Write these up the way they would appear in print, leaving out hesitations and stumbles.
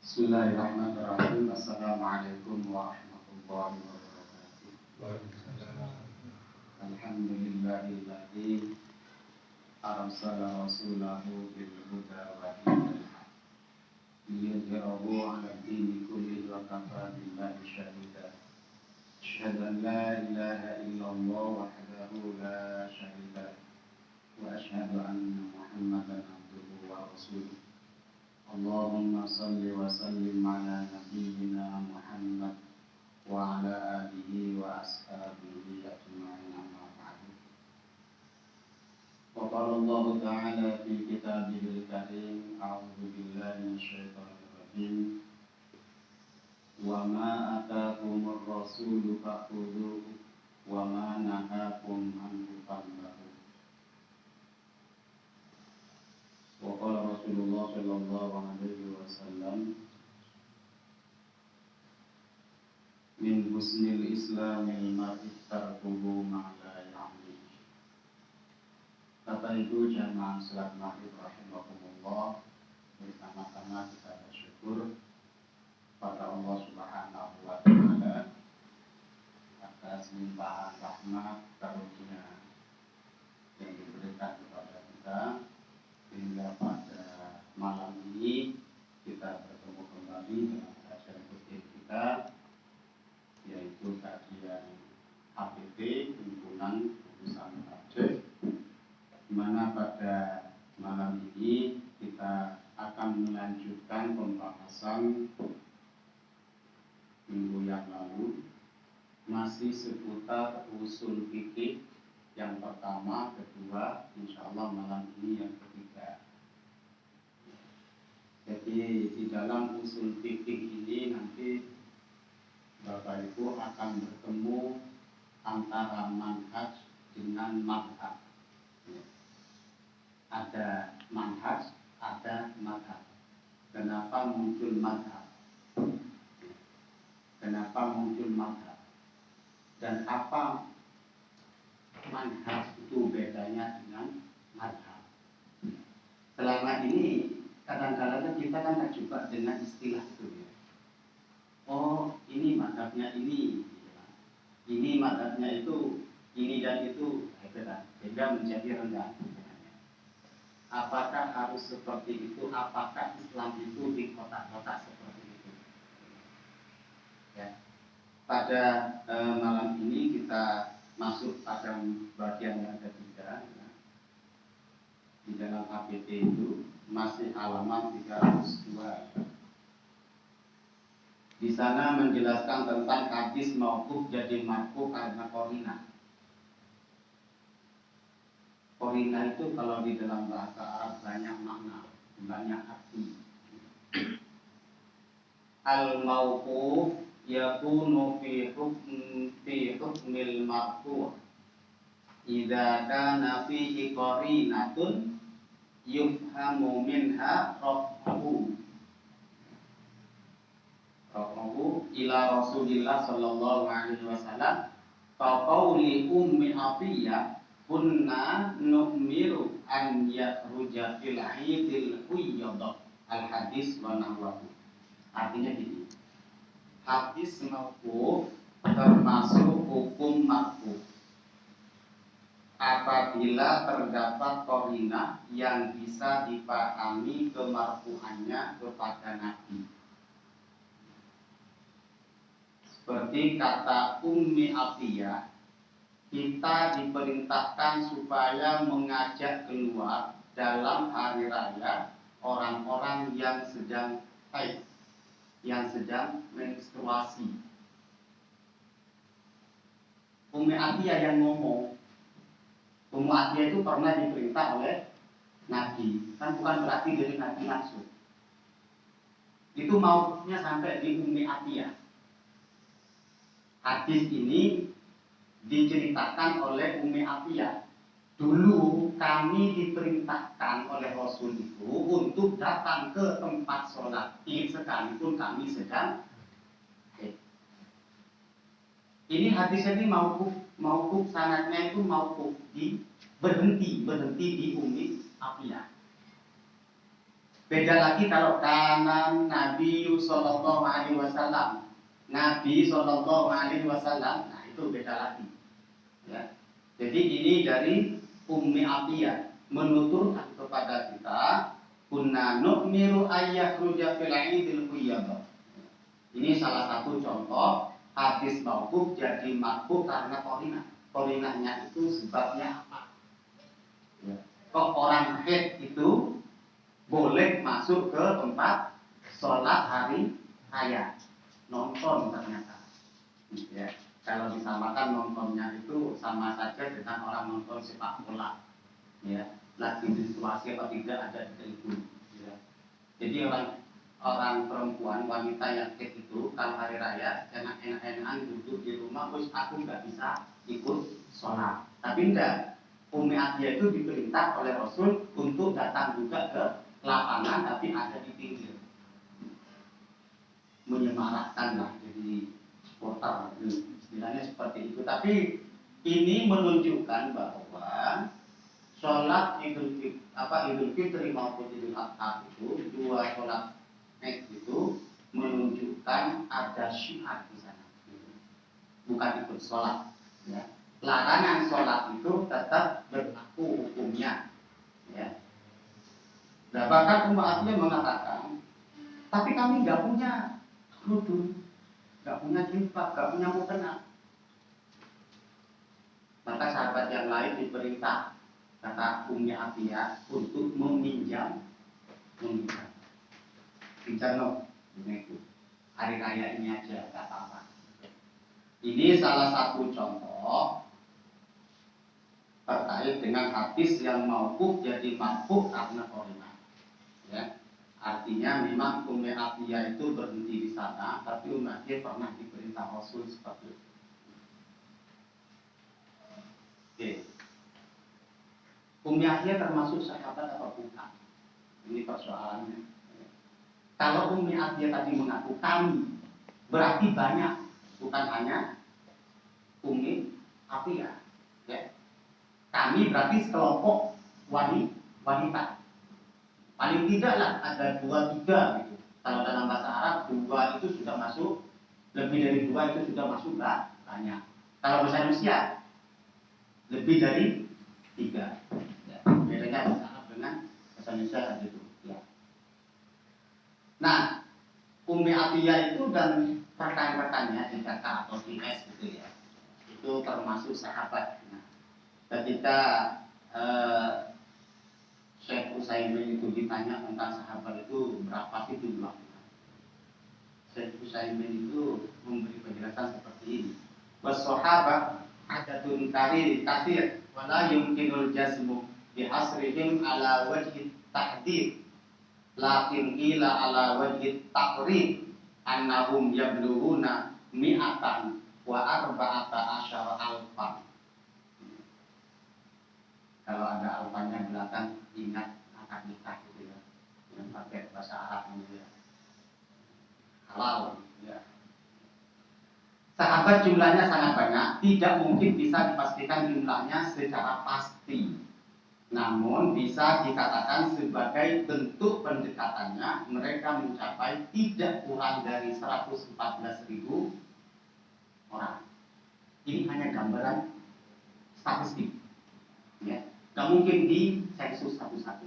Bismillahirrahmanirrahim. Assalamualaikum warahmatullahi wabarakatuh. Alhamdulillahilladzi arsala rasulahu bil huda wa dinil haq liyudhhirahu 'ala dini kullihi wa kafa billahi shahida. Asyhadu an la ilaha illallah wahdahu la syarika lahu wa asyhadu anna Muhammadan abduhu wa rasuluh. Allahumma salli wa sallim ala nabiyyina Muhammad wa ala alihi wa ashabihi ajma'in, amma ba'du. Wa qala Allah ta'ala fi kitabihil karim, a'udzu billahi minasyaitonir rajim. Wa ma ataakumur rasulu fakhudhuhu wa ma nahakum anhu fantahu. Wa qala Rasulullah sallallahu alaihi wasallam, min husnil islamil mar'i tarkuhu ma la ya'ni. Bapak Ibu jamaah salat maghrib rahimakumullah, bersama-sama kita bersyukur pada Allah Subhanahu wa taala atas limpahan rahmat karunia yang diberikan kepada kita, hingga pada malam ini kita bertemu kembali dengan kajian rutin kita, yaitu kajian HPT Himpunan Lulusan Aceh, di mana pada malam ini kita akan melanjutkan pembahasan minggu yang lalu, masih seputar usul fikih yang pertama, kedua, insyaallah malam ini yang ketiga. Jadi di dalam usul fikih ini nanti Bapak Ibu akan bertemu antara manhaj dengan madhab. Ada manhaj, ada madhab. Kenapa muncul madhab? Kenapa muncul madhab? Dan apa manhaj itu bedanya dengan madhab? Selama ini kadang-kadang kita kan terjebak dengan istilah itu ya. Oh, ini madhabnya ini madhabnya itu, ini dan itu, sehingga menjadi rendah. Apakah harus seperti itu? Apakah Islam itu di kotak-kotak seperti itu? Ya. Pada malam ini kita masuk pada bagian yang ketiga, ya. Di dalam APT itu masih halaman 302. Di sana menjelaskan tentang hadis mauquf jadi marfu karena qarinah. Qarinah itu kalau di dalam bahasa Arab banyak makna, banyak arti. Al-mauquf yakunu fi hukmil marfu' idza kana fihi qarinatun yufhamu minha raf'uhu ila Rasulillah sallallahu alaihi wasallam fa qauli ummi Atiyah kunna nu'miru an yakhruja fil 'idil huyyadah al hadis wa nahwahu. Artinya gini, hadis mauquf termasuk hukum marfu apabila terdapat qarinah yang bisa dipahami kemarfu'annya kepada Nabi. Seperti kata Ummi Atiyah, kita diperintahkan supaya mengajak keluar dalam hari raya orang-orang yang sedang haid, yang sedang menstruasi. Ummi Atiyah yang ngomong. Ummi Atiyah itu pernah diperintah oleh Nabi, kan bukan berarti dari Nabi langsung. Itu mauqufnya sampai di Ummi Atiyah. Hadis ini diceritakan oleh Ummi Atiyah. Dulu kami diperintahkan oleh Rasul itu untuk datang ke tempat sholat Id sekalipun kami sedang haid. Ini hadis ini mauquf sanadnya itu mauquf berhenti di Ummi Atiyah. Beda lagi kalau kanan Nabi Sallallahu Alaihi Wasallam. Nabi Sallallahu Alaihi Wasallam, nah itu beda lagi. Ya. Jadi ini dari Ummi Atiyah menuturkan kepada kita, kunna nu'miru ayyakhruja fil 'idil qiyamah. Ini salah satu contoh hadis mauquf jadi maqbul karena qarinah. Qarinahnya itu sebabnya apa? Ya. Kok orang haid itu boleh masuk ke tempat sholat hari raya, nonton ternyata. Ya. Kalau disamakan nontonnya itu sama saja dengan orang nonton sepak bola. Ya. Lagi di situasi apa tidak ada di tribun. Ya. Jadi orang perempuan wanita yang haid itu kalau hari raya jangan enak-enakan duduk di rumah, terus aku nggak bisa ikut sholat. Tapi enggak. Ummi Atiyah itu diperintah oleh Rasul untuk datang juga ke lapangan tapi ada di pinggir, menyemarakkan lah jadi supporter, istilahnya seperti itu. Tapi ini menunjukkan bahwa sholat Idul Fitri maupun Idul Adha itu dua sholat Id itu menunjukkan ada syiar di sana, bukan ikut sholat. Ya. Larangan sholat itu tetap berlaku hukumnya. Ya. Nah, bahkan Ummu Atiyah mengatakan, tapi kami nggak punya kerudung, nggak punya jilbab, nggak punya mukena. Maka sahabat yang lain diperintah, kata Ummu Atiyah, untuk meminjam. Pinjam no, itu hari raya ini aja, nggak apa-apa. Ini salah satu contoh terkait dengan hadis yang mauquf jadi marfu karena qarinah. Ya. Artinya memang Ummi Atiyah itu berhenti di sana, tapi Ummi Atiyah pernah diperintah Rasul seperti itu. Oke. Ummi Atiyah termasuk sahabat atau bukan? Ini persoalannya. Kalau Ummi Atiyah tadi mengaku kami, berarti banyak, bukan hanya Ummi Atiyah. Ya. Kami berarti sekelompok wanita. Paling tidak lah ada 2-3 gitu. Kalau dalam bahasa Arab 2 itu sudah masuk, lebih dari 2 itu sudah masuk lah banyak. Kalau bahasa Indonesia lebih dari 3. Ya, bedanya bahasa Arab dengan bahasa Indonesia tadi itu. Ya. Nah, Ummi Atiyah itu dan rekan-rekannya di KK atau IS gitu ya, itu termasuk sahabat. Nah, ketika Syekh Utsaimin itu ditanya tentang sahabat itu berapa sih jumlahnya, Syekh Utsaimin itu memberi penjelasan seperti ini. Was-sahabah adadun katsir wala yumkinul jazmu bi hasrihim ala wajhi tahdid, lakin ila ala wajhi taqrib annahum yablughuna mi'atan wa arba'ata asyara alfan. Kalau ada alfannya belakang ingat akad nikah gitu ya, yang pakai bahasa Arab gitu ya, halal ya. Sahabat jumlahnya sangat banyak, tidak mungkin bisa dipastikan jumlahnya secara pasti. Namun bisa dikatakan sebagai bentuk pendekatannya mereka mencapai tidak kurang dari 114.000 orang. Ini hanya gambaran statistik. Ya. Gak mungkin di sensus satu-satu.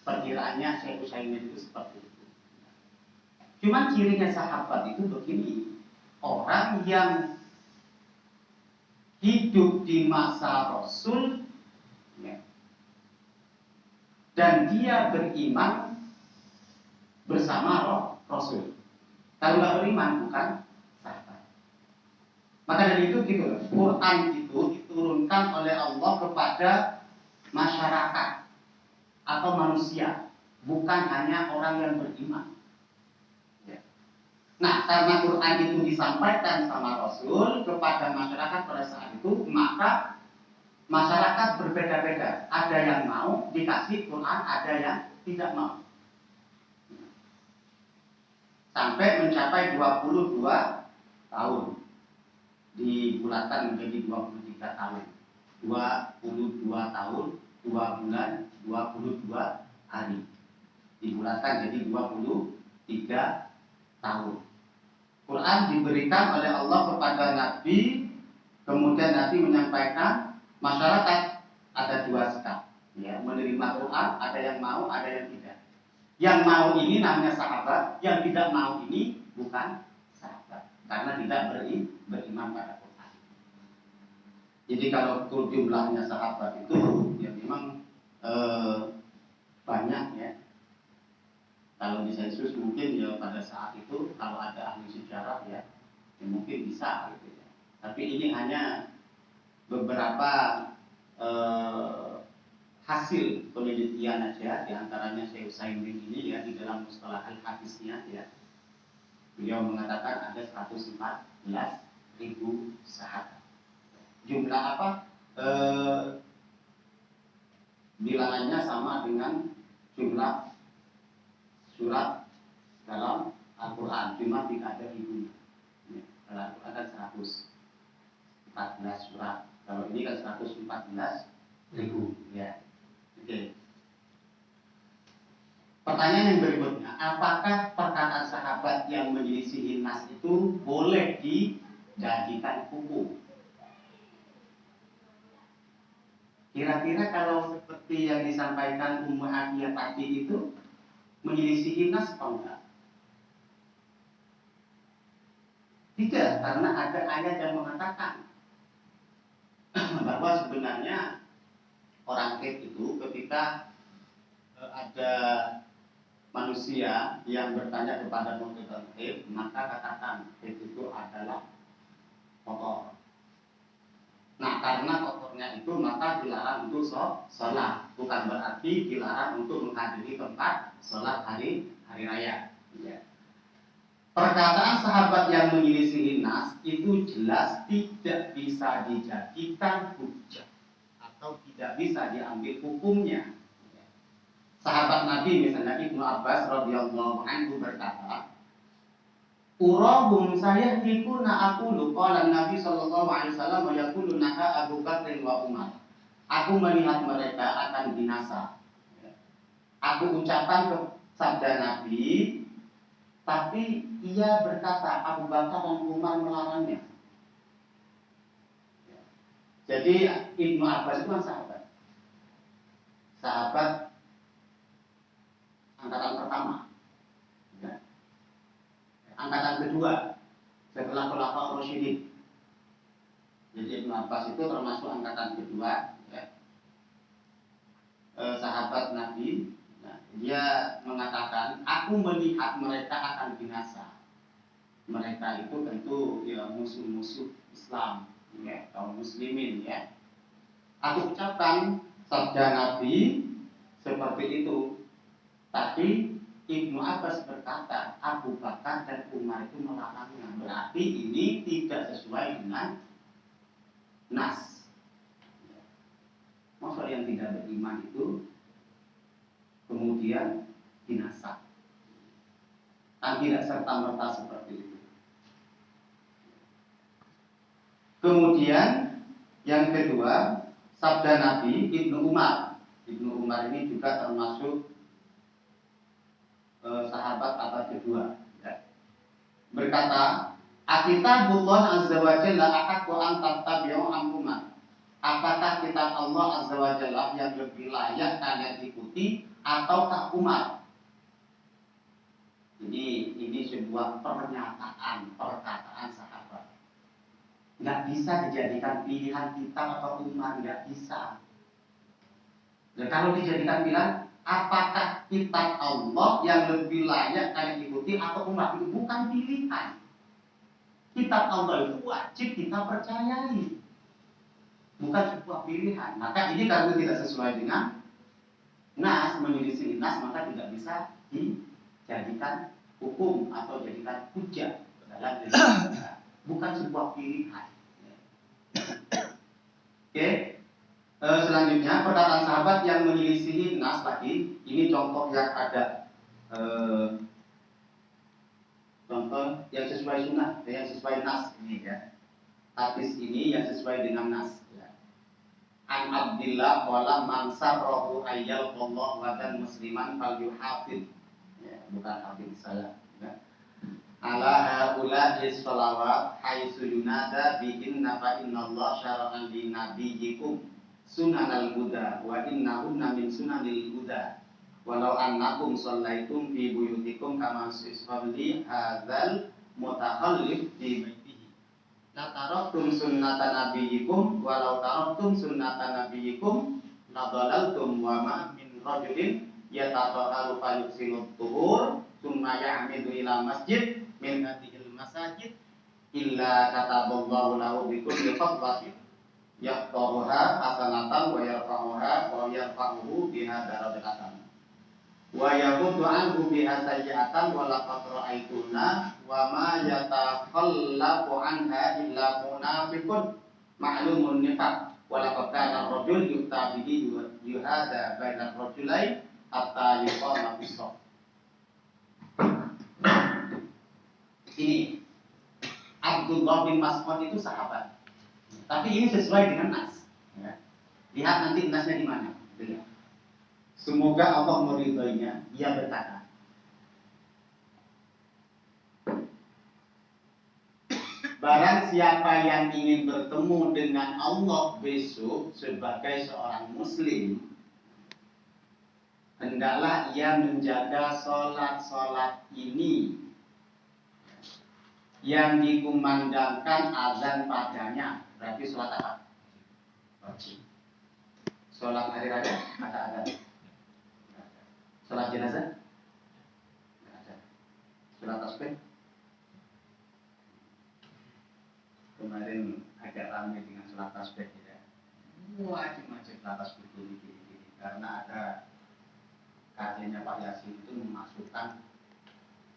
Perkiraannya Syekh Utsaimin itu seperti itu. Cuman cirinya sahabat itu begini, orang yang hidup di masa Rasul ya, dan dia beriman bersama Rasul. Kalau nggak beriman bukan sahabat. Maka dari itu gitu, Quran itu diturunkan oleh Allah kepada masyarakat atau manusia, bukan hanya orang yang beriman. Ya. Nah, karena Quran itu disampaikan sama Rasul kepada masyarakat pada saat itu, maka masyarakat berbeda-beda. Ada yang mau dikasih Quran, ada yang tidak mau. Sampai mencapai 22 tahun. Dibulatkan menjadi 23 tahun. 22 tahun, 2 bulan, 22 hari. dibulatkan jadi 23 tahun. Quran diberikan oleh Allah kepada Nabi, kemudian Nabi menyampaikan, masyarakat ada dua sikap, ya, menerima Quran, ada yang mau, ada yang tidak. Yang mau ini namanya sahabat, yang tidak mau ini bukan sahabat, karena tidak beriman pada Quran. Jadi kalau jumlahnya sahabat itu ya memang banyak ya. Kalau di sensus mungkin ya pada saat itu kalau ada ahli sejarah ya mungkin bisa gitu ya. Tapi ini hanya beberapa hasil penelitian aja, diantaranya Syekh Utsaimin ini ya di dalam mustalah al-hadisnya ya. Beliau mengatakan ada 114.000 sahabat. Jumlah apa? Bilangannya sama dengan jumlah surat dalam Al-Quran, cuma tidak ada ibunya. Dalam Al-Quran kan 114 surat, kalau ini kan 114.000 ya. Oke. Pertanyaan yang berikutnya, apakah perkataan sahabat yang menyelisihi nas itu boleh dijadikan hukum? Kira-kira kalau seperti yang disampaikan Ummu Atiyah tadi itu menyelisihi nas atau enggak? Tidak, karena ada ayat yang mengatakan bahwa sebenarnya orang kafir itu ketika ada manusia yang bertanya kepada munkar kafir, maka katakan itu adalah kotor. Nah, karena kotornya itu maka dilarang untuk sholat, bukan berarti dilarang untuk menghadiri tempat sholat hari raya. Ya. Perkataan sahabat yang menyelisihi nas itu jelas tidak bisa dijadikan hujjah atau tidak bisa diambil hukumnya. Sahabat Nabi misalnya Ibnu Abbas radhiyallahu anhu berkata, "Urahum sayahdikuna aqulu qala Nabi sallallahu alaihi wasallam wa yaqulu naha Abu Bakr wa Umar." Aku melihat mereka akan binasa. Aku ucapkan ke sabda Nabi, tapi ia berkata Abu Bakar dan Umar melarangnya. Jadi Ibnu Abbas itu kan sahabat. Sahabat angkatan pertama. Ya. Angkatan kedua setelah Khulafaur Rasyidin. Jadi Ibnu Abbas itu termasuk angkatan kedua ya. Sahabat Nabi. Nah, dia mengatakan, aku melihat mereka akan binasa. Mereka itu tentu ya musuh-musuh Islam, ya, kaum muslimin ya. Aku ucapkan sabda Nabi seperti itu. Tapi Ibnu Abbas berkata Abu Bakar dan Umar itu melarangnya. Berarti ini tidak sesuai dengan nas. Masa yang tidak beriman itu kemudian binasa? Kan tidak serta-merta seperti itu. Kemudian yang kedua, sabda Nabi Ibnu Umar. Ibnu Umar ini juga termasuk sahabat abad kedua. Ya. Berkata, "Kitabullah azza wa jalla ahaqqu an tattabi'u am Umar." Apakah kitab Allah azza wa jalla yang lebih layak kalian ikuti ataukah Umar? Ini sebuah perkataan sahabat. Nggak bisa dijadikan pilihan kita atau Umar, nggak bisa. Dan kalau dijadikan pilihan, apakah kitab Allah yang lebih layak kalian ikuti atau Umar? Itu bukan pilihan. Kitab Allah itu wajib kita percayai, bukan sebuah pilihan. Maka ini karena tidak sesuai dengan nas, menyelisih nas, maka tidak bisa dijadikan hukum atau jadikan hujjah dalam diri. Bukan sebuah pilihan. Oke. Selanjutnya perkataan sahabat yang menyelisihi nas lagi. Ini contoh yang ada contoh yang sesuai sunnah, yang sesuai nas ini ya. Hadis ini yang sesuai dengan nas. Ya. An Abdillah qala man sarrahu ayyal Allah wa dan musliman fal yuhafid. Ya, bukan hafid saya. Ya. Ala haula'i sholawat haitsu yunada bi inna fa innallaha syara'a li nabiyyikum sunanal huda wa innahunna min sunanil huda. Walau annakum shallaitum fi buyutikum kama yusalli hadzal mutakhallif fi baitihi. La taraktum sunnata nabiyyikum walau taraktum sunnata nabiyyikum la dhalaltum wa ma min rajulin yatahharu fa yusilu tuhur thumma ya'midu ila masjid min hadhil masajid illa kataballahu lahu bi kulli khatwatin yaqtaruha hasanatan wa yarfa'uhu biha darajatan wa yaghuddu anhu biha sayyi'atan wa laqad ra'aytuna wa ma yatakhallafu anha illa munafiqun ma'lumun nifaq wa laqad kana ar-rajul yu'ta bihi yuhada baina ar-rajulain hatta yuqama bis-shaff. Ini Abdullah bin Mas'ud itu sahabat, tapi ini sesuai dengan nas. Ya. Lihat nanti nasnya di mana. Lihat. Semoga Allah meridhoinya. Ia berkata, barang siapa yang ingin bertemu dengan Allah besok sebagai seorang muslim, hendaklah ia menjaga sholat-sholat ini yang dikumandangkan azan padanya. Berarti sholat apa? Wajib. Sholat hari raya ada azan. Sholat jenazah? Tidak ada. Sholat tasbih? Kemarin agak ramai dengan sholat tasbih ya. Wajib sholat tasbih gini. Karena ada kajiannya Pak Yasin itu memasukkan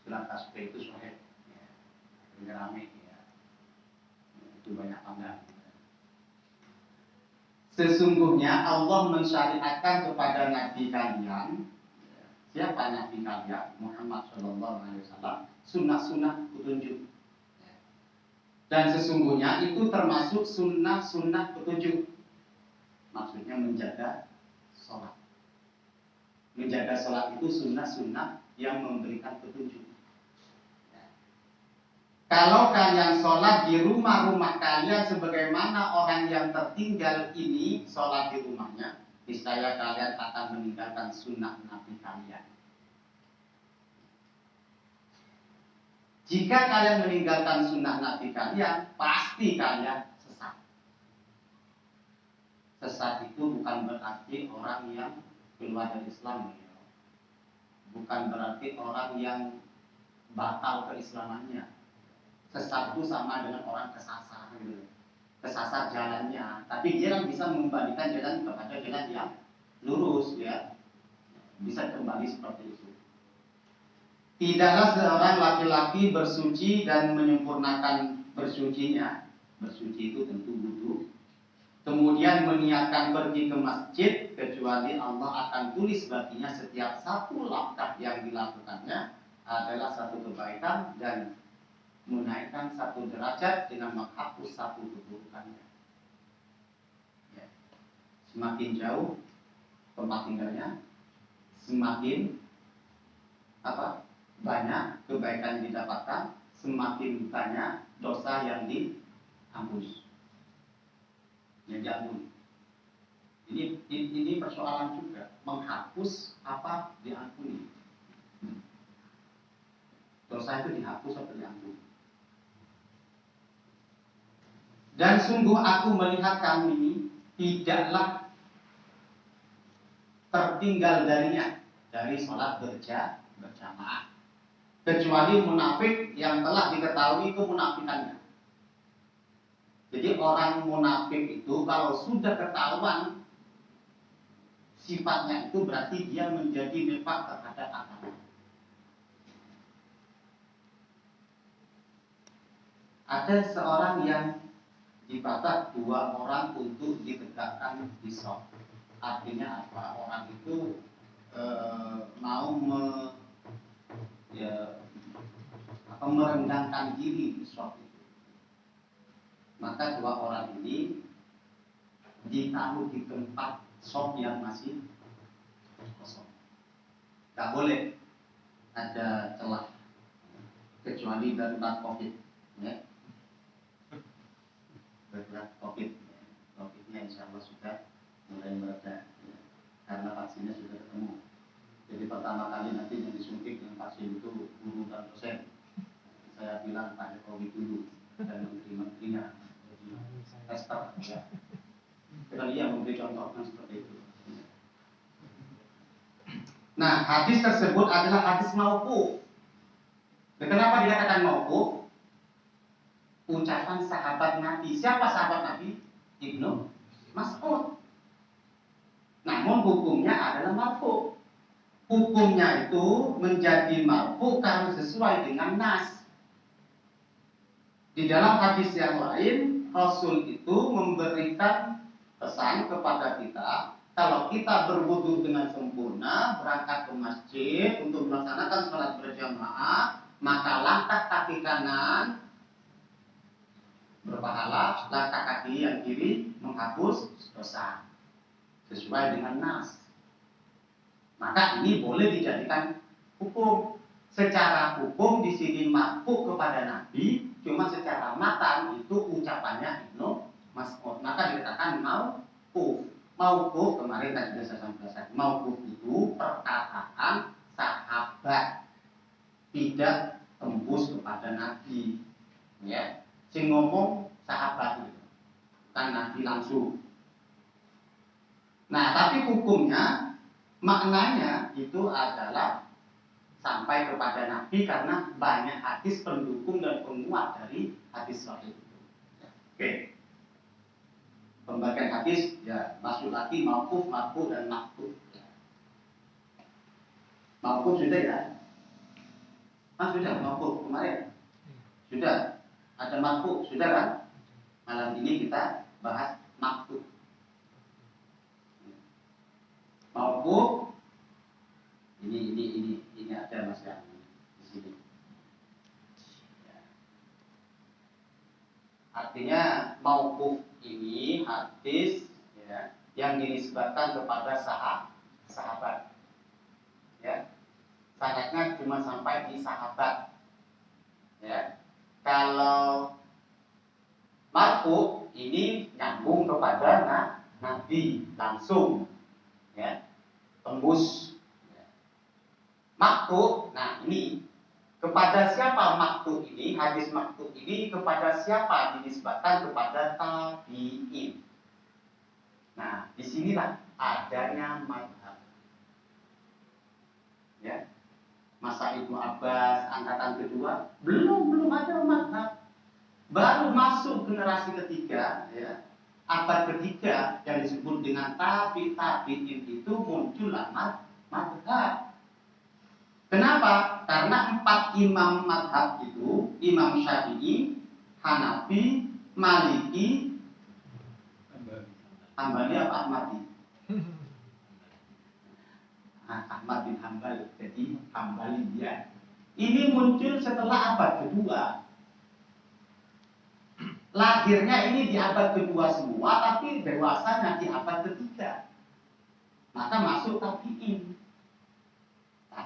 sholat tasbih itu sahih. Ya. Ini ramai ya. Itu banyak pandangan. Sesungguhnya Allah mensyariatkan kepada Nabi kalian. Siapa Nabi kalian? Muhammad Shallallahu Alaihi Wasallam. Sunnah-sunnah petunjuk. Dan sesungguhnya itu termasuk sunnah-sunnah petunjuk. Maksudnya menjaga sholat. Menjaga sholat itu sunnah-sunnah yang memberikan petunjuk. Kalau kalian sholat di rumah-rumah kalian sebagaimana orang yang tertinggal ini sholat di rumahnya, niscaya kalian akan meninggalkan sunnah Nabi kalian. Jika kalian meninggalkan sunnah Nabi kalian, pasti kalian sesat. Sesat itu bukan berarti orang yang keluar dari Islam, bukan berarti orang yang batal keislamannya. Sesat itu sama dengan orang kesasar, kesasar jalannya, tapi dia kan bisa membalikan jalan kepada jalan yang lurus, ya, bisa kembali seperti itu. Tidaklah seorang laki-laki bersuci dan menyempurnakan bersucinya, bersuci itu tentu wudu, kemudian meniatkan pergi ke masjid, kecuali Allah akan tulis baginya setiap satu langkah yang dilakukannya adalah satu kebaikan dan menaikkan satu derajat dengan menghapus satu keburukannya. Ya. Semakin jauh tempat tinggalnya, semakin banyak kebaikan yang didapatkan, semakin banyak dosa yang diampuni. Yang diampuni. Ini persoalan juga, menghapus apa diampuni. Dosa itu dihapus atau diampuni. Dan sungguh aku melihat kamu ini tidaklah tertinggal darinya, dari sholat berjamaah, kecuali munafik yang telah diketahui kemunafikannya. Jadi orang munafik itu kalau sudah ketahuan sifatnya itu berarti dia menjadi nifaq terhadap agama. Ada seorang yang dibatak dua orang untuk ditegakkan di shaf. Artinya apa? Orang itu mau merendahkan diri di shaf itu. Maka dua orang ini ditaruh di tempat shop yang masih kosong. Gak boleh ada celah kecuali darurat COVID, ya. Darurat COVID, ya. COVID-nya insya Allah sudah mulai mereda, ya. Karena vaksinnya sudah ketemu. Jadi pertama kali nanti yang disuntik dengan vaksin itu guru dan dosen. Saya bilang Pak Jokowi dulu dan menteri-menterinya, jadi tester, ya. Karena dia memberi contoh seperti itu. Nah, hadis tersebut adalah hadis mauquf. Kenapa dikatakan mauquf? Ucapan sahabat Nabi. Siapa sahabat Nabi? Ibnu Mas'ud. Namun hukumnya adalah marfu. Hukumnya itu menjadi marfu karena sesuai dengan nas. Di dalam hadis yang lain, Rasul itu memberikan pesan kepada kita, kalau kita berwudu dengan sempurna, berangkat ke masjid untuk melaksanakan sholat berjamaah, maka langkah kaki kanan berpahala, langkah kaki yang kiri menghapus dosa sesuai dengan nas. Maka ini boleh dijadikan hukum. Secara hukum di sini marfu kepada Nabi, cuma secara matan itu ucapannya Ibnu Mas'ud. Maka dikatakan mauquf. Mauquf kemarin tadi sudah saya sampaikan. Mauquf itu perkataan sahabat, tidak tembus kepada Nabi. Ya, sing ngomong sahabat itu, bukan Nabi langsung. Nah, tapi hukumnya, maknanya itu adalah sampai kepada Nabi karena banyak hadis pendukung dan penguat dari hadis sahih itu. Oke. Pembagian hadis ya masuk lagi mauquf, marfu dan maqtu. Mauquf sudah ya? Sudah mauquf kemarin. Sudah. Ada maqtu, sudah kan? Malam ini kita bahas maqtu. Mauquf ini ada Mas yang di sini. Ya. Artinya mauquf ini hadis, ya, yang dinisbatkan kepada sahabat. Ya. Sanadnya cuma sampai di sahabat. Ya. Kalau marfu ini nyambung kepada Nabi langsung. Ya. Tembus. Maktub, nah ini kepada siapa maktub ini, hadis maktub ini kepada siapa dinisbatkan kepada tabi'in. Nah, disinilah adanya mazhab. Ya, masa Ibnu Abbas angkatan kedua belum ada mazhab. Baru masuk generasi ketiga, ya, abad ketiga yang disebut dengan tabi'in itu muncullah mazhab. Kenapa? Karena 4 imam madhab itu, Imam Syafi'i, Hanafi, Maliki, Hambali apa Ahmadi? Ahmad bin Hambal, jadi Hambali dia. Ini muncul setelah abad kedua. Lahirnya ini di abad kedua semua, tapi dewasanya di abad ketiga. Maka masuk tabi'in.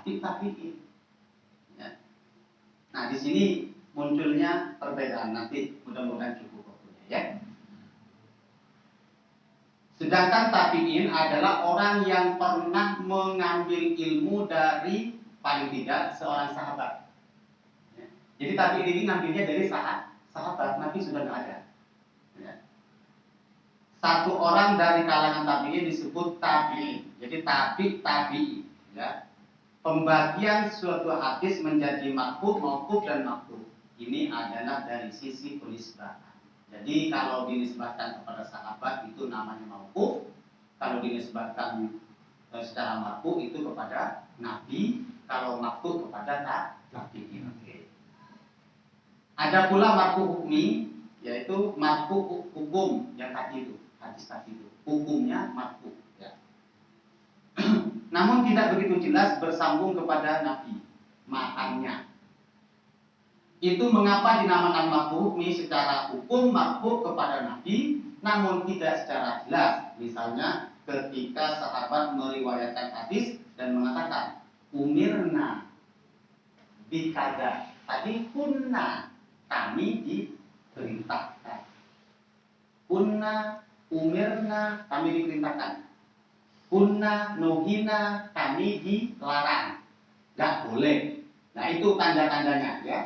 Tabi'in. Ya. Nah, di sini munculnya perbedaan, nanti mudah-mudahan cukup waktunya, ya. Sedangkan tabi'in adalah orang yang pernah mengambil ilmu dari paling tidak seorang sahabat. Ya. Jadi tabi'in ini ngambilnya dari sahabat, Nabi sudah tidak ada. Ya. Satu orang dari kalangan tabi'in disebut tabi'in. Jadi tabi'in, ya. Pembagian suatu hadis menjadi maqbul, mauquf dan maqbul. Ini adalah dari sisi penisbatan. Jadi kalau dinisbatkan kepada sahabat itu namanya mauquf, kalau dinisbatkan secara marfu itu kepada Nabi, kalau maqbul kepada tabi'in. Ada pula marfu hukmi, yaitu marfu hukum yang tadi itu, hadis tadi itu. Hukumnya marfu. Namun tidak begitu jelas bersambung kepada Nabi makannya. Itu mengapa dinamakan marfu? Ini secara hukum marfu kepada Nabi, namun tidak secara jelas. Misalnya ketika sahabat meriwayatkan hadis dan mengatakan umirna bikada. Tadi kunna, kami diperintahkan. Kunna, umirna, kami diperintahkan. Kunna, nuhina, kami dilarang. Gak boleh. Nah itu tanda-tandanya ya.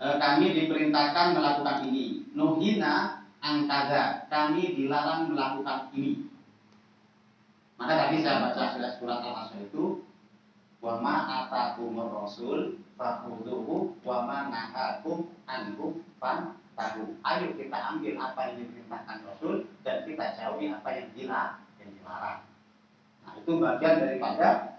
Kami diperintahkan melakukan ini. Nuhina angkaza, kami dilarang melakukan ini. Maka tadi saya baca surat Al-Asr itu, wa ma atakumur rasul fakhudhuhu wa ma nahakum anhu fantahu. Ayo kita ambil apa yang diperintahkan Rasul dan kita jauhi apa yang dilarang. Nah itu bagian daripada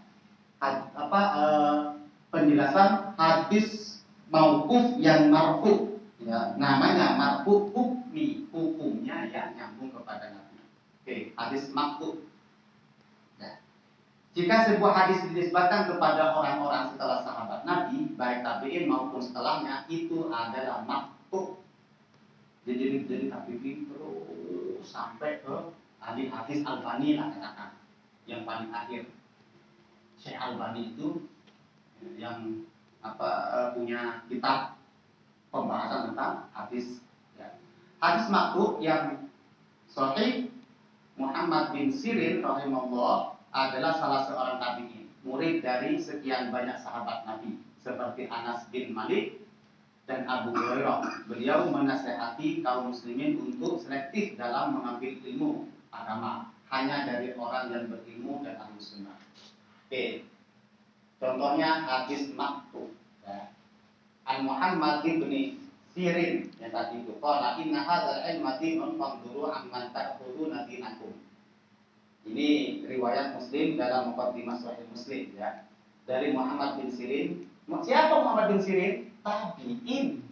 penjelasan hadis mauquf yang marfu, ya, namanya marfu hukmi, hukumnya yang nyambung kepada Nabi. Oke, hadis maqtu. Ya. Jika sebuah hadis dinisbatkan kepada orang-orang setelah sahabat Nabi, baik tabi'in maupun setelahnya, itu adalah maqtu. Jadi tabi'in terus sampai ke ahli hadis Albani lah katakan, yang paling akhir. Syekh Albani itu yang punya kitab pembahasan tentang hadis ya. Hadis maqtu yang sahih, Muhammad bin Sirin rahimahullah adalah salah seorang tabi'in, murid dari sekian banyak sahabat Nabi seperti Anas bin Malik dan Abu Hurairah. Beliau menasihati kaum muslimin untuk selektif dalam mengambil ilmu agama, hanya dari orang yang berilmu dan ahli sunnah. Oke. Contohnya hadis maqtu ya. An Muhammad bin Sirin yang tadi itu qala inna hadzal ilma dinun fanzuru amman ta'khuduna dinakum. Ini riwayat Muslim dalam Muqaddimah Sahih Muslim ya. Dari Muhammad bin Sirin. Siapa Muhammad bin Sirin? Tabi'in.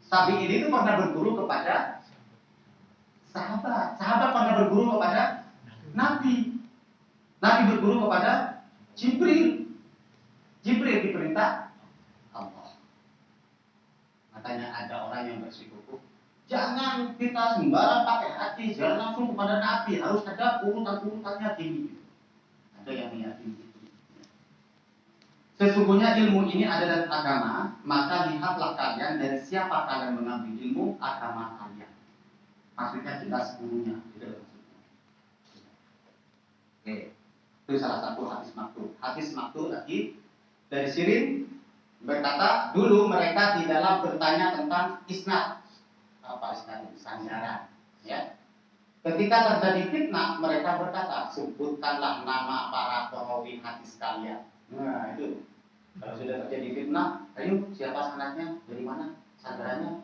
Tabi'in itu pernah berguru kepada sahabat. Sahabat pernah berguru kepada Nabi. Nabi berguru kepada Jibril. Jibril diperintah Allah. Makanya ada orang yang bersikukuh, jangan kita sembarang pakai hati, jangan langsung kepada Nabi, harus ada urutan-urutannya gini. Ada yang meyakini itu. Sesungguhnya ilmu ini ada dalam agama, maka lihatlah kalian dari siapa kalian mengambil ilmu agama kalian. Maksudnya jelas gurunya. Oke. Itu salah satu hadis maqtu. Hadis maqtu lagi dari Sirin berkata, dulu mereka tidaklah bertanya tentang isnad. Apa isnad itu? Sandaran. Ya. Ketika terjadi fitnah, mereka berkata, sebutkanlah nama para perawi hadis kalian. Nah itu. Kalau sudah terjadi fitnah, ayo siapa sanadnya, dari mana, sandarannya.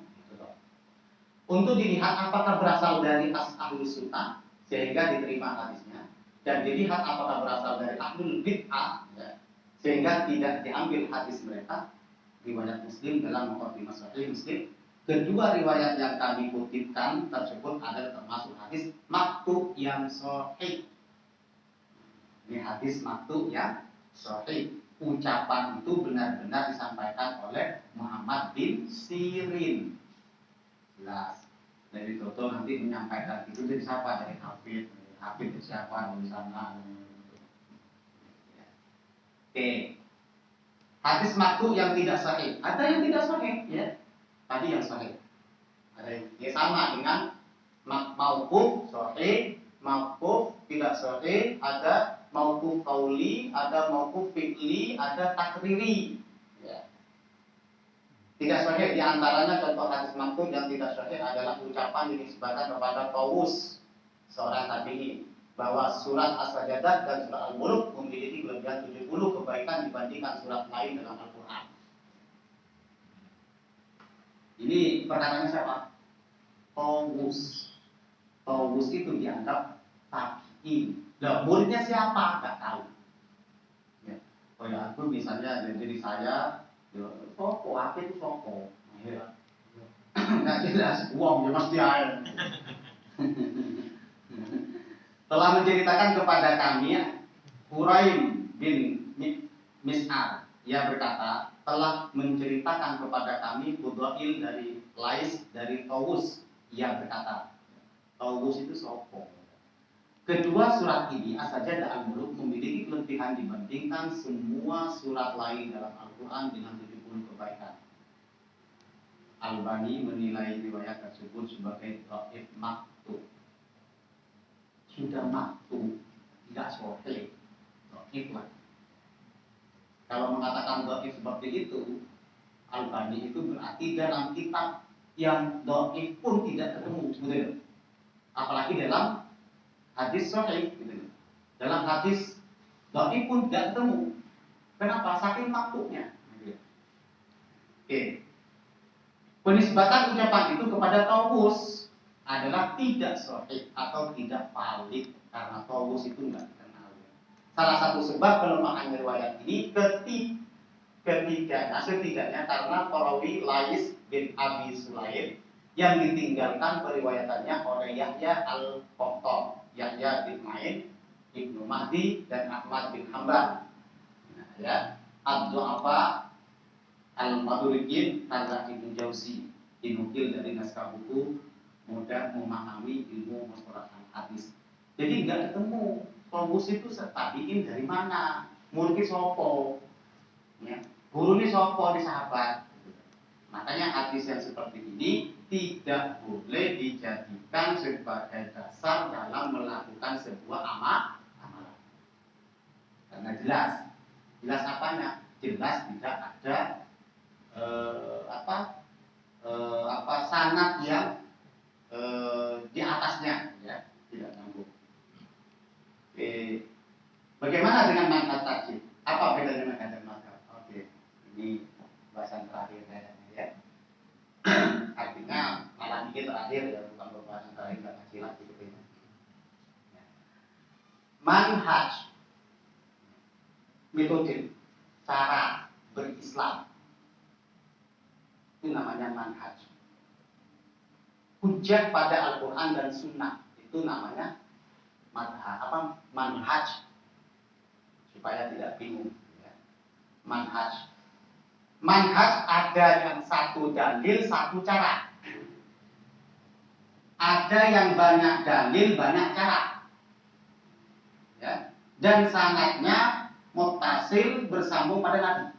Untuk dilihat apakah berasal dari ahlu sunnah sehingga diterima hadisnya, dan dilihat apakah berasal dari ahlul bid'ah ya, sehingga tidak diambil hadis mereka. Riwayat Muslim dalam Muqaddimah Sahih Muslim, kedua riwayat yang kami kutipkan tersebut adalah termasuk hadis maqtu yang sahih. Ini hadis maqtu yang sahih. Ucapan itu benar-benar disampaikan oleh Muhammad bin Sirin. Jelas. Dari Toto nanti menyampaikan itu dari siapa? Dari Hafid. Hafid itu siapa? Dari sana. Oke. Hadis maqtu yang tidak sahih. Ada yang tidak sahih, ya. Tadi yang sahih. Ada yang sama dengan mauquf sahih, mauquf tidak sahih, ada mauquf qauli, ada mauquf fi'li, ada takriri. Ya. Tidak sahih di antaranya contoh hadis maqtu yang tidak sahih adalah ucapan yang disebutkan kepada Tawus, seorang tabi'in, bahwa surat As-Sajdah dan surat Al-Mulk memiliki kelebihan 70 kebaikan dibandingkan surat lain dalam Al-Quran. Ini perkataannya siapa? Tawus. Tawus itu dianggap tabi'in. Lah muridnya siapa? Gak tahu. Ya. Oh ya, aku misalnya dari saya, soko, apa itu soko? Ya. Nggak jelas, uang ya mesti air. Telah menceritakan kepada kami Huraim bin Mis'ar, ia berkata, telah menceritakan kepada kami Fudail dari Lais dari Tawus yang berkata, Tawus itu sopo. Kedua surat ini As-Sajdah dan Al-Mulk memiliki kelebihan dibandingkan semua surat lain dalam Al-Quran dengan 70 kebaikan. Albani menilai riwayat tersebut sebagai dhaif maktub. Sudah maktub, tidak sahih. Dhaif lah. Kalau mengatakan dhaif seperti itu, Albani itu berarti dalam kitab yang dhaif pun tidak ketemu, betul. Apalagi dalam hadis sahih, gitu. Dalam hadis dhaif pun tidak ketemu. Kenapa? Saking maktubnya. Oke. Penisbatan ucapan itu kepada Tawus adalah tidak sahih atau tidak valid karena Tawus itu enggak dikenal. Salah satu sebab kelemahan riwayat ini setidaknya karena perawi Lais bin Abi Sulaim yang ditinggalkan periwayatannya oleh Yahya al-Qattan, Yahya bin Ma'in, Ibnu Mahdi dan Ahmad bin Hanbal. Nah, ya, Abdu'afa Al-Madurikin karena Ibnu Jauzi dinukil dari naskah buku Mudah Memahami Ilmu Mustalah Hadis. Jadi nggak ketemu Tawus itu tabiin dari mana, murid sopo, ya, guru ini sopo di sahabat. Makanya hadis yang seperti ini tidak boleh dijadikan sebagai dasar dalam melakukan sebuah amalan. Karena jelas apanya? Jelas tidak ada sanad yang di atasnya, ya, tidak nyambung. Bagaimana dengan manhaj tajwid? Apa bedanya dengan manhaj? Oke, ini bahasan terakhir kayaknya, ya. Artinya malah dikit terakhir ya, bukan pembahasan terakhir, nggak ngaji lagi gitu ya. Manhaj, metode, cara berislam, itu namanya manhaj. Hujjah pada Al-Quran dan Sunnah itu namanya manhaj, supaya tidak bingung, ya. Manhaj ada yang satu dalil satu cara, ada yang banyak dalil banyak cara, ya. Dan sanadnya muttasil bersambung pada Nabi.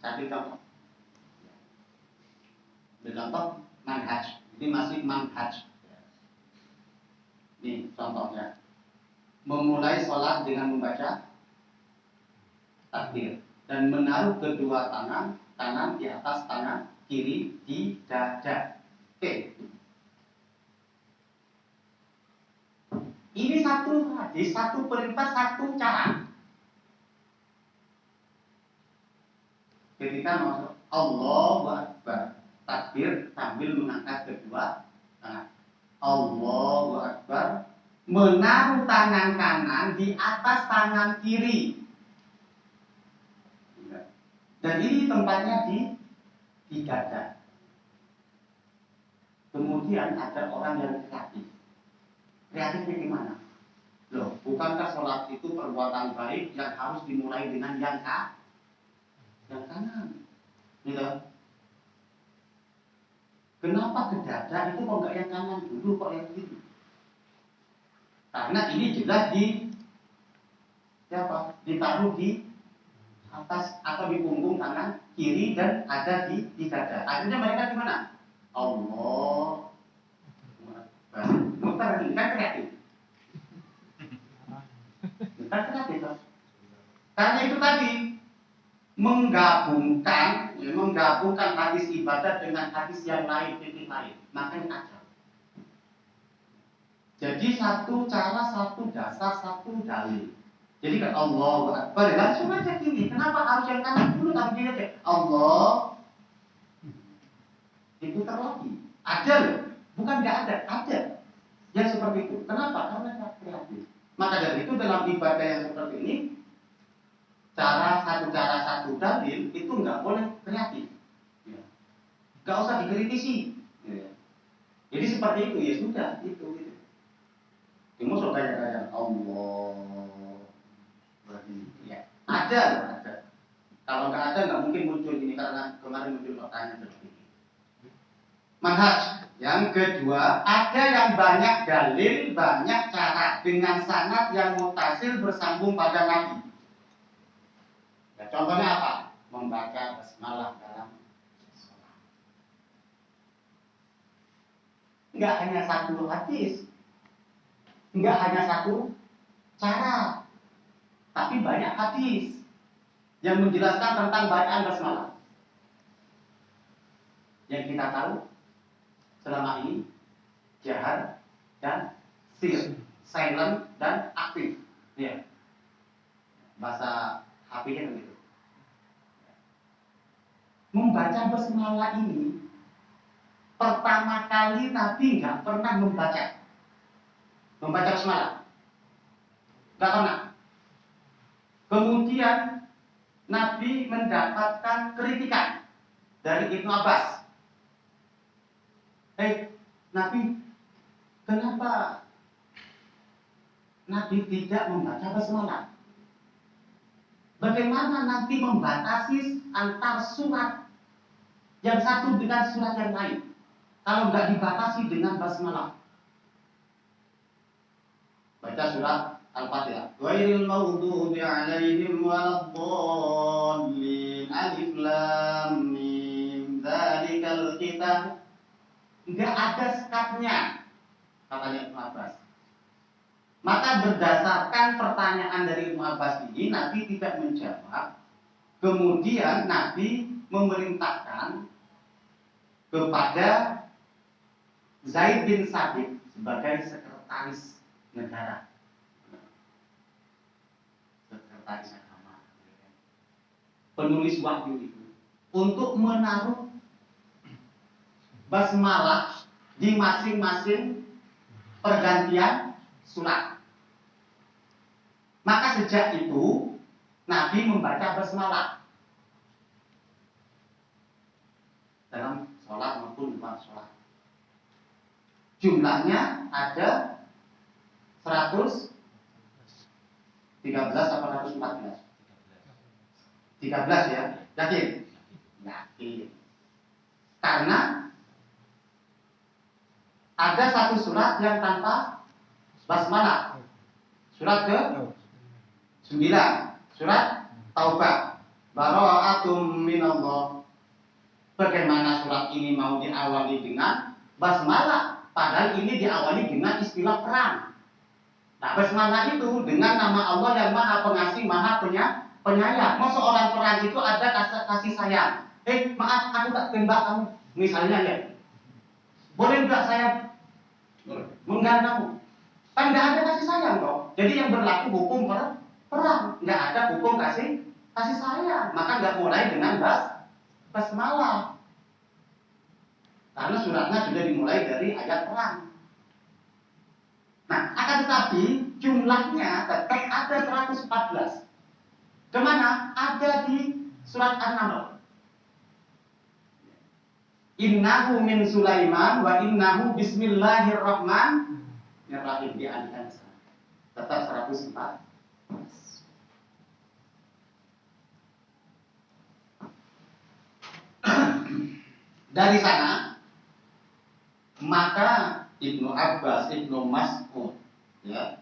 Saya beri contoh manhaj. Ini masih manhaj. Ini contohnya. Memulai sholat dengan membaca takbir dan menaruh kedua tangan kanan di atas tangan kiri di dada. Oke. Ini satu hadis, satu perintah, satu cara. Ketika masuk Allahu Akbar, takbir sambil mengangkat kedua tangan. Allahu Akbar, menaruh tangan kanan di atas tangan kiri. Dan ini tempatnya di dada. Kemudian ada orang yang kreatif. Kreatifnya gimana? Loh, bukankah sholat itu perbuatan baik yang harus dimulai dengan yang kanan? Gitu. Kenapa ke dada itu kok nggak yang kanan dulu, kok yang kiri? Karena ini jelas ditaruh di atas atau di punggung tangan kiri dan ada di dada. Akhirnya mereka gimana? Allah, mutar ini kan kreatif. Bukan kreatif, toh. Karena itu tadi menggabungkan hadis ibadat dengan hadis yang lain, titik lain, makanya kacau. Jadi satu cara, satu dasar, satu dalil. Jadi kan Allahu Akbar, langsung aja gini. Kenapa harus yang kanan dulu, tapi gini aja Allah. Itu terlagi. Ada loh, bukan nggak ada yang seperti itu. Kenapa? Karena kreatif. Maka dari itu dalam ibadah yang seperti ini, satu dalil itu nggak boleh kreatif, ya. Nggak usah dikritisi, ya. Jadi seperti itu, ya sudah itu. Cuma kayak Allah berarti, ya ada. Kalau nggak ada, nggak mungkin muncul ini karena kemarin muncul pertanyaan seperti ini. Manhaj yang kedua, ada yang banyak dalil, banyak cara dengan sanad yang mutasil bersambung pada Nabi. Ya, contohnya apa? Membaca basmalah dalam sholat. Nggak hanya satu hadis, nggak hanya satu cara, tapi banyak hadis yang menjelaskan tentang bacaan basmalah. Yang kita tahu selama ini jahar dan sir, silent dan aktif. Ya. Bahasa HP-nya begitu. Membaca basmalah ini pertama kali Nabi nggak pernah membaca basmalah, nggak pernah. Kemudian Nabi mendapatkan kritikan dari Ibnu Abbas. Nabi, kenapa Nabi tidak membaca basmalah? Bagaimana Nabi membatasi antar surat yang satu dengan surat yang lain kalau nggak dibatasi dengan basmalah? Baca surat Al-Fatihah. Ghairil maghdubi 'alaihim waladdallin. Alif lam mim. Dzalikal kitab. Enggak ada sekatnya, katanya Ibnu Abbas. Maka berdasarkan pertanyaan dari Ibnu Abbas ini, Nabi tidak menjawab. Kemudian Nabi memerintahkan kepada Zaid bin Sabit sebagai sekretaris negara, sekretaris agama, penulis wahyu itu, untuk menaruh basmalah di masing-masing pergantian surat. Maka sejak itu Nabi membaca basmalah dalam sholat maupun luar sholat. Jumlahnya ada 113 atau 114? 13 ya, yakin? Yakin. Karena ada satu surat yang tanpa basmalah. Surat ke-9, surat Taubah. Bara'atum minallah. Bagaimana surat ini mau diawali dengan basmalah, padahal ini diawali dengan istilah perang. Nah, basmalah itu dengan nama Allah yang Maha Pengasih, Maha Penyayang. Masa orang perang itu ada kasih sayang. Maaf, aku tak tembak kamu, misalnya ya. Boleh enggak saya mengganti kamu? Kan nggak ada kasih sayang dong. Jadi yang berlaku hukum perang, nggak ada hukum kasih sayang. Maka nggak mulai dengan basmalah. Karena suratnya sudah dimulai dari ayat perang. Nah, akan tetapi jumlahnya tetap ada 114. Kemana? Ada di surat An-Naml. Innahu min Sulaiman wa innahu bismillahirrahmanirrahim, dialihkan ke sana. Tetap 104. Dari sana maka Ibnu Abbas, Ibnu Mas'ud, ya,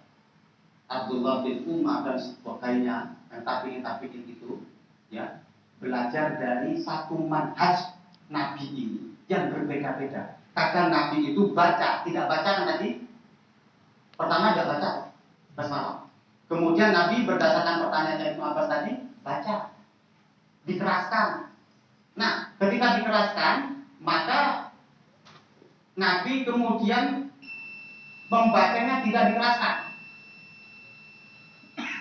Abdullah bin Umar dan sebagainya, dan tabi'in itu, ya, belajar dari satu manhaj Nabi ini yang berbeda-beda. Kadang Nabi itu baca, tidak baca kan tadi? Pertama tidak baca basmalah. Kemudian Nabi berdasarkan pertanyaan Ibnu Abbas tadi baca, dikeraskan. Nah, ketika dikeraskan, maka Nabi kemudian membacanya tidak dikeraskan.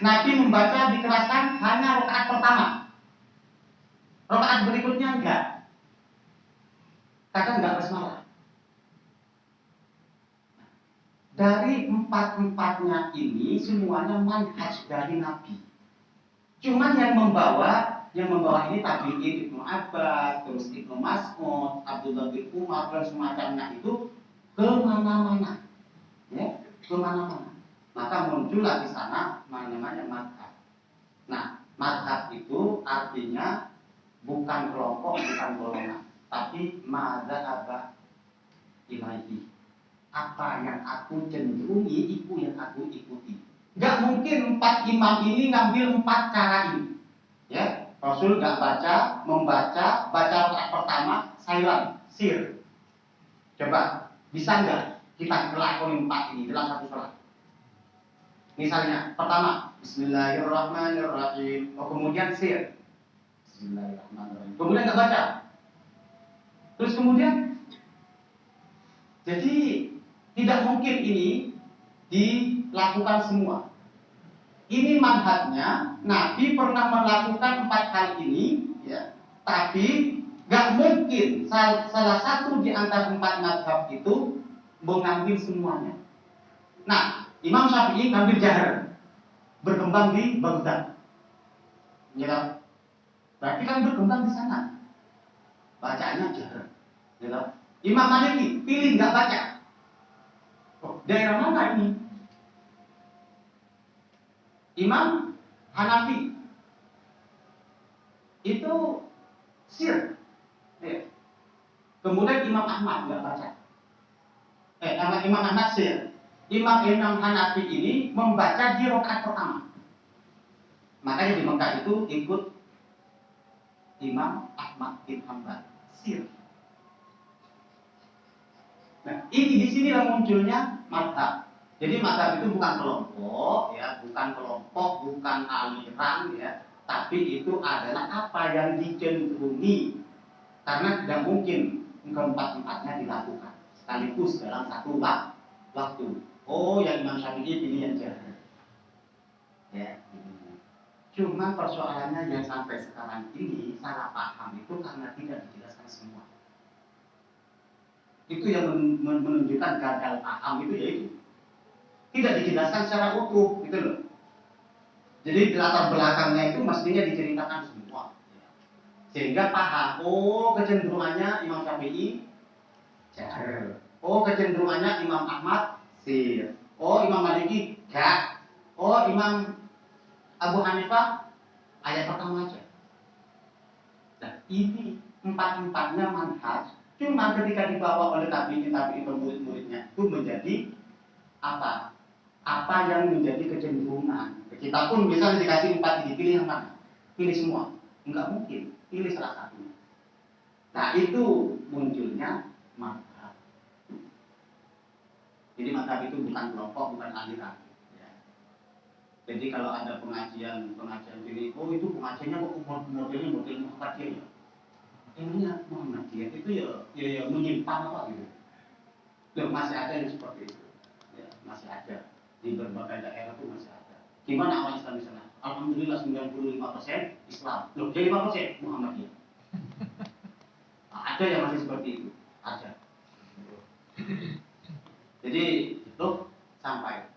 Nabi membaca dikeraskan hanya rakaat pertama. Rakaat berikutnya enggak. Kadang enggak basmalah. Dari empat-empatnya ini semuanya manhaj dari Nabi. Cuma yang membawa ini tabi'in, Ibnu Abbas, terus Ibnu Mas'ud, Abdullah bin Umar dan semacamnya itu kemana-mana, ya, kemana-mana. Maka muncullah di sana namanya madhab. Nah, Madhab itu artinya bukan kelompok, bukan golongan, tapi madzhaba ilaihi. Apa yang aku cenderungi, itu yang aku ikuti. Gak mungkin 4 imam ini ngambil 4 cara ini. Ya, Rasul gak membaca rakaat pertama silent, sir. Coba, bisa nggak kita ngelakuin 4 ini dalam satu sholat? Misalnya, pertama, Bismillahirrahmanirrahim. Oh, kemudian sir. Bismillahirrahmanirrahim. Kemudian nggak baca. Terus kemudian, jadi tidak mungkin ini dilakukan semua. Ini manhajnya, Nabi pernah melakukan 4 hal ini, ya. Tapi nggak mungkin salah satu di antara 4 madhab itu mengambil semuanya. Nah, Imam Syafi'i ngambil jahar, berkembang di Baghdad. Ya, berarti kan berkembang di sana. Bacaannya jahar. Ya, Imam Maliki pilih nggak baca. Oh, daerah mana ini? Imam Hanafi itu sir. Ya. Kemudian Imam Ahmad nggak baca. Imam Ahmad sir. Imam Hanafi ini membaca di rakaat pertama. Makanya di Mekah itu ikut Imam Ahmad bin Hanbal sir. Nah, ini di sinilah munculnya madhab. Jadi madhab itu bukan kelompok, ya, bukan aliran, ya, tapi itu adalah apa yang dicenderungi. Karena tidak mungkin keempat-empatnya dilakukan sekaligus dalam satu waktu. Oh, yang Imam Syafi'i pilih yang jahar. Ya. Cuma persoalannya yang sampai sekarang ini salah paham itu karena tidak dijelaskan semua. Itu yang menunjukkan gagal paham itu, yaitu tidak dijelaskan secara utuh, gitu loh. Jadi latar belakangnya itu mestinya diceritakan semua. Sehingga paham, oh kecenderungannya Imam Syafi'i jahar. Oh kecenderungannya Imam Ahmad sir. Oh Imam Maliki gak. Oh Imam Abu Hanifah ayat pertama aja. Nah ini 4-empatnya manhaj. Cuma ketika dibawa oleh tabi'in murid-muridnya itu menjadi apa? Apa yang menjadi kecenderungan. Kita pun misalnya dikasih 4 ini, pilih yang mana? Pilih semua. Enggak mungkin. Pilih salah satu. Nah itu munculnya madhab. Jadi madhab itu bukan kelompok, bukan aliran. Ya. Jadi kalau ada pengajian ini, oh itu pengajiannya kok modelnya model Muhammadiyah ya. Emangnya Muhammadiyah itu ya menyimpang apa gitu. Loh, masih ada yang seperti itu. Ya, masih ada. Di berbagai daerah itu masih ada. Gimana awal Islam di sana? Alhamdulillah 95% Islam. Loh, jadi 5% Muhammadiyah. Nah, ada yang masih seperti itu. Ada. Jadi itu sampai.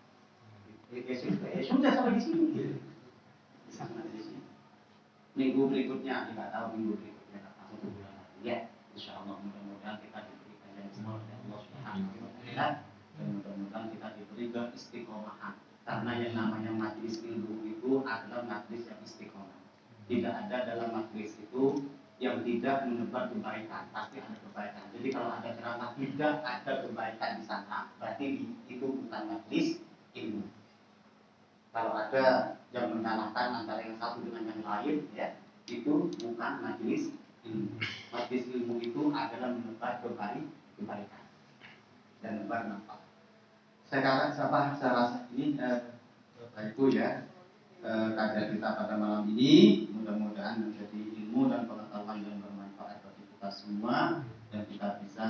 Ya sudah sampai di sini. Sampai di sini. Minggu berikutnya kita tahu minggu berikutnya atau bulan lagi. Ya, insyaallah mudah-mudahan kita diberikan yang semua oleh Allah Subhanahu wa taala dan mudah-mudahan kita diberi keistiqomahan. Karena yang namanya majelis ilmu itu adalah majelis yang istiqomah. Tidak ada dalam majelis itu yang tidak menebar kebaikan, pasti ada kebaikan. Jadi kalau ada ceramah tidak ada kebaikan di sana, berarti itu bukan majelis ilmu. Kalau ada yang menyalahkan antara yang satu dengan yang lain, ya itu bukan majelis ilmu. Majelis ilmu itu adalah menebar kebaikan dan menebar manfaat. Saya rasa ini Bapak Ibu ya, kajian kita pada malam ini mudah-mudahan menjadi ilmu dan pengetahuan yang bermanfaat bagi kita semua dan kita bisa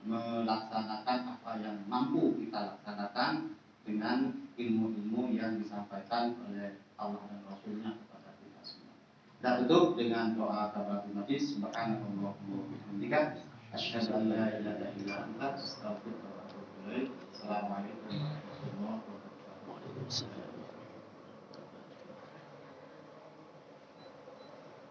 melaksanakan apa yang mampu kita laksanakan dengan ilmu-ilmu yang disampaikan oleh Allah dan Rasulnya kepada kita semua. Kita tutup dengan doa kafaratul majlis. Subhanallah wa bihamdika asyhadu an la ilaha illa anta astaghfiruka wa atubu ilaik. Assalamualaikum warahmatullahi wabarakatuh.